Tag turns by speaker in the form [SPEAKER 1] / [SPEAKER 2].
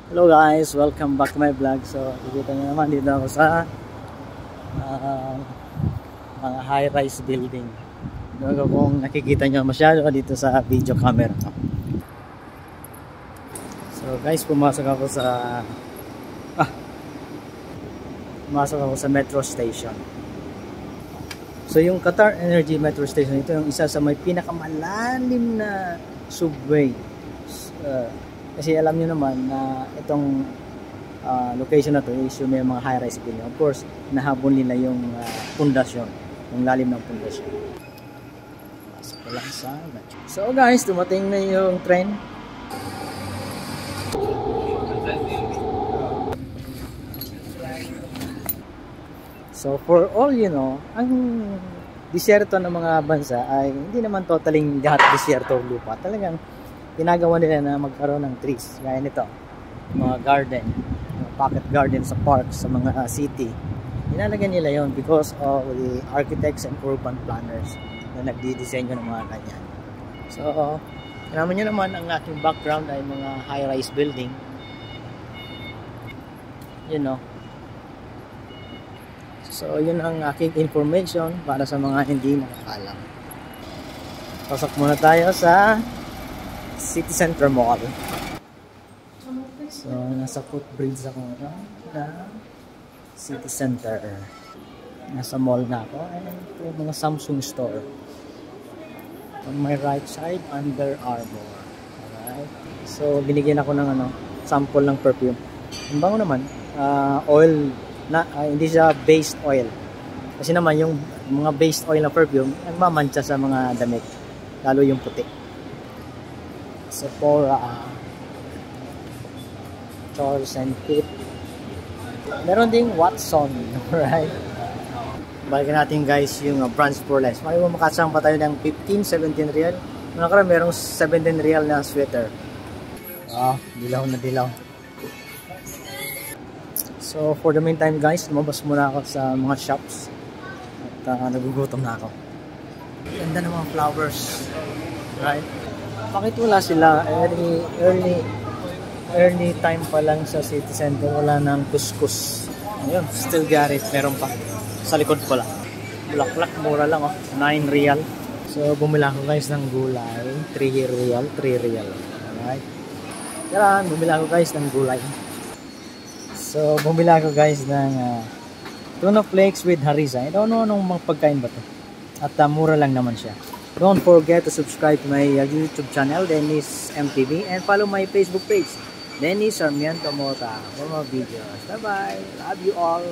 [SPEAKER 1] Hello guys, welcome back to my vlog. So, nakikita nyo naman dito ako sa mga high-rise building. Hindi ko kung nakikita nyo masyado dito sa video camera. So guys, pumasok ako sa metro station. So yung Qatar Energy Metro Station, ito yung isa sa may pinakamalalim na subway. Kasi alam niyo naman na itong location na to is yung may mga high-rise building. Of course, nahabol nila yung pundasyon, yung lalim ng pundasyon. Pasok ko lang sa metro. So guys, dumating na yung train. So for all you know, ang disyerto ng mga bansa ay hindi naman totaling lahat disyerto lupa. Talagang ginagawa nila na magkaroon ng trees. Gaya nito, mga garden, mga pocket garden sa park, sa mga city. Nilalagyan nila yon because of the architects and urban planners na nagdidisenyo ng mga ganyan. So, naman nyo naman ang aking background ay mga high-rise building. You know. So, yun ang aking information para sa mga hindi nakakalam. Pasok muna tayo sa City Center Mall. So, nasa footbridge ako na City Center. Nasa mall na ako. And ito yung mga Samsung store. On my right side, Under Armour. Alright. So, binigyan ako ng sample ng perfume. Ang bango naman. Oil na, hindi siya based oil. Kasi naman yung mga based oil na perfume, nagmamantsa sa mga damit. Lalo yung puti. Sephora, Charles and Kit. Meron ding Watson, right? Balikan natin guys yung brands for less. Mali mo makasang pa tayo ng 15-17 real. Merong 17 real na sweater. Dilaw na dilaw. So for the meantime guys, lumabas muna ako sa mga shops. At nagugutom na ako. Ganda ng mga flowers, right? Bakit wala sila early time pa lang sa city center, wala nang kuskus. Ayun, still Garrett, meron pa sa likod pala. Bulaklak, mura lang 9 real. So bumila ako guys ng gulay, 3 real. Alright. Yan, bumila ako guys ng gulay. So bumila ako guys ng tuna flakes with harissa. I don't know anong mga pagkain ba to. At mura lang naman siya. Don't forget to subscribe to my YouTube channel, Dennis MTV, and follow my Facebook page, Dennis Sarmiento Mota, for more videos. Bye-bye. Love you all.